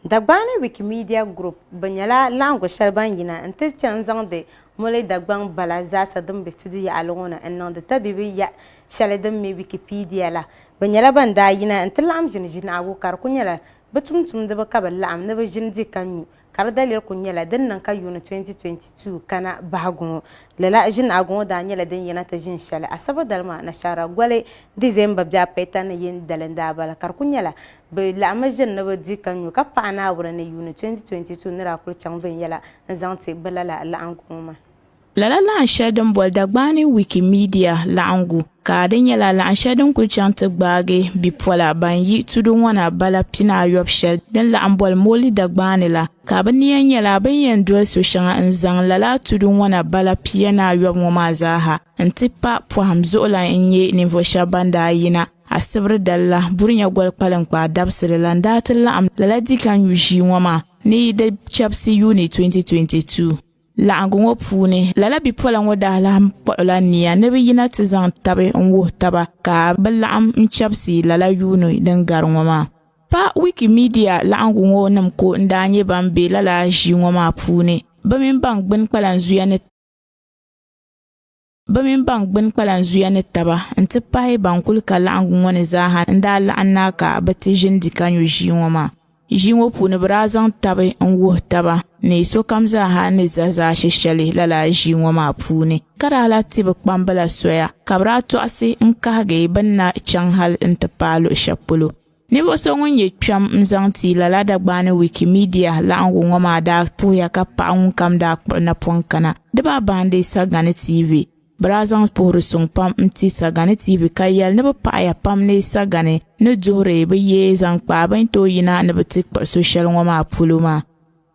Dagbani Wikimedia Group banyala language shalban yina ante chanzang de mole dagbang balaza sadum betudi ya alona ennon de tabibi ya shaledum mi Wikipedia la banyala banda yina ante lam jin awu kar kunyala betum tum de bakabal lam ne bejin dikanyu kar dalil kunyala den nan ka yuna 2022 kana bahagun lela jin agun da nyala den yana ta jin shale asaba dalma na shara gwale December ja petan yin dalenda bala kar kunyala be la majin na badi kanyu ka pana wura ne yuna 2022 nira kul changven yala nzanti balala la anguma lala la shadon bol Dagbani Wikimedia la angu ka den yala la shadon kul chante gbage bi pola ban yi tudun wana bala pina yob shel den la ambol moli Dagbani la ka ban yan yala ban yan do so shanga nzang lala tudun wana bala piana yob ngoma zaha ntipa po hamzo la enye nivo shabanda yina asibir dalla burnya gol palan kwa dabsir landa am lala dikan yushi wama ni da chapsi uni 2022 la angongo pune lala bi pola ngoda la pola niya ne bi yina tizan tabe onwo taba ka balam chapsi lala yuni dan garwama pa Wikimedia la angongo nam ko ndanye bambe lala ji ngoma pune bamin bang bin palan zuya ne bamin bang bin kwalan zuya ne taba nti pai bankul kala angun wani zaha nda la annaka batijin dikanyo jinwama jinwo puni brazan tabe nwo taba ne so kamza ha ne zaza shishali lala jinwama puni kara la tibe kpambala soya kabra to ase nkage banna changhal ntapalo shapulo ne bo so ngunye twam mzanti lala Dagbani Wikimedia la angun wama da puya ka pa kam da na ponkana de ba bande Sagani TV Brazan pour son pam mti Sagani TV kayal ne ba ya pam ne Sagani ne jore be ye zan pa ban to yina ne betik pa social ngoma puluma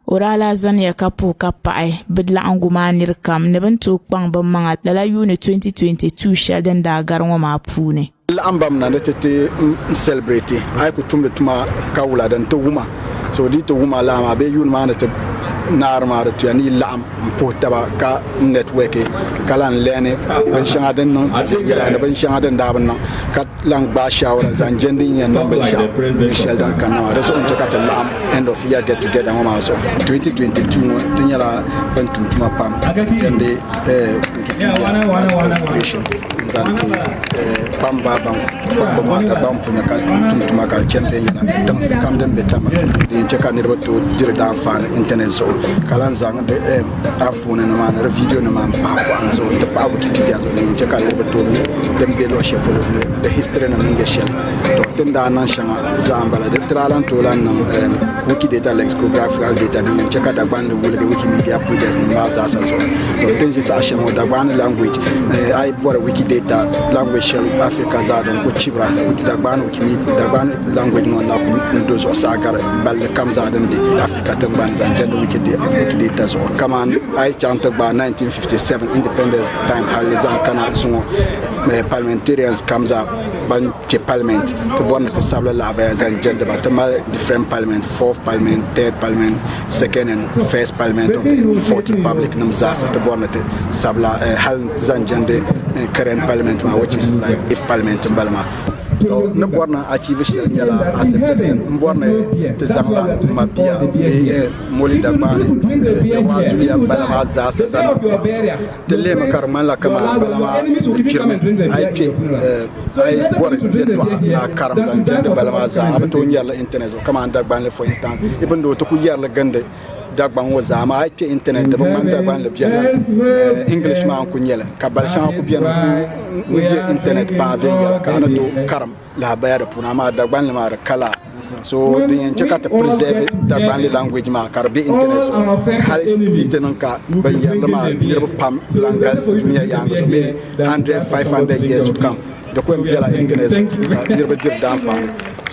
orala zan ya kapu kapai bidla anguma nirkam ne ban to kpang ban manga lala yuni 2022 shalden da gar ngoma pune ambam na tete celebrate ay ko tumbe tuma kawla dan to wuma so di to wuma la ma be yun ma na te nar ma to yani lam po taba ka network kalan lene ben shanga den no yala na ben shanga den da ban no ka lang ba shawara zan jendin yan no ben sha Michel dan kana da so on chakata lam end of year get together ma so 2022 no tin yala ben tuma pam jende article creation zanti bamba ma da bam puna ka tuma ka jende yala tam se kam den betama di chaka ne to dire da fan internet so kalan zang de afone na man video na man pa ko an so de pa Wikipedia so ni chaka ne to mi dem be lo shepolo de history na minge shel to tenda nan shanga zambala de tralan to lan Wikidata lexicographical data ni chaka Dagbani Wikimedia project ni maza so to tenji sa shamo Dagbani language I bought Wikidata language shell Africa za don ko chibra Dagbani Wikimedia Dagbani language no na ndo so sagar bal kamza dem bi Africa tamban za jendo Wikidata so kaman I chanta ba 1957 independence time alizam kana so parliamentarians comes up ban ke parliament to born to sabla la ba za jendo ba Tamale different parliament, fourth parliament, third parliament, second and first parliament of the fourth republic namza to born to sabla hal zan jende current parliament which is like if parliament in Balma no borna achieve yala as a person borna te zamla mapia moli Dagbani wazulia Balama za sana te le makarman la kama Balama kirme ay bor de to na karam zan jende Balama za abato yala internet kama Dagbani for instance even though to ku yala gande Dagbani was ama ay pe internet de man Dagbani le bien English ma ko nyela ka bal shan ko bien ku internet pa venga kana to karam la bayar punama Dagbani ma kala so the chakata preserve Dagbani language ma karbe internet so hal ditenan ka ban yalla ma dirbo pam language dunia yango so maybe 100-500 years to come the ko mbela internet so dirbo dib dan fa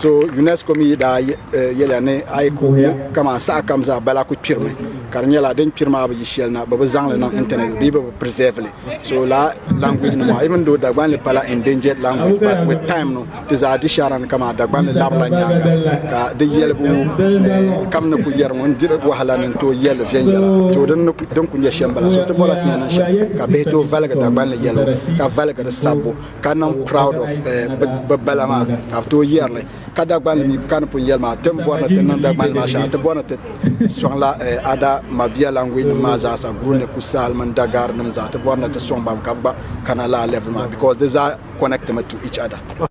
so UNESCO mi da yela ne ay ko kama sa kamza bala ko pirme kar nyela den pirma ba yishel na ba zangle na internet bi ba preserve so la language no even though Dagbani pala endangered language but with time no is addition kama Dagbani labla nyanga ka de yel bu kam na ku yer mon dirat wahala nan to yel fen yela to don ku nyeshem bala so to bola tiana sha ka be to valga Dagbani yelo ka valga de sabo ka nam proud of balama ka to yer ka Dagbani mi kan pun yelma tem borna te nan Dagbani ma sha te borna te songla ada mabia language ma za sa Gurene Kusaal man Dagar nam za te borna te song bam ka ba kana la level ma because these are connected to each other.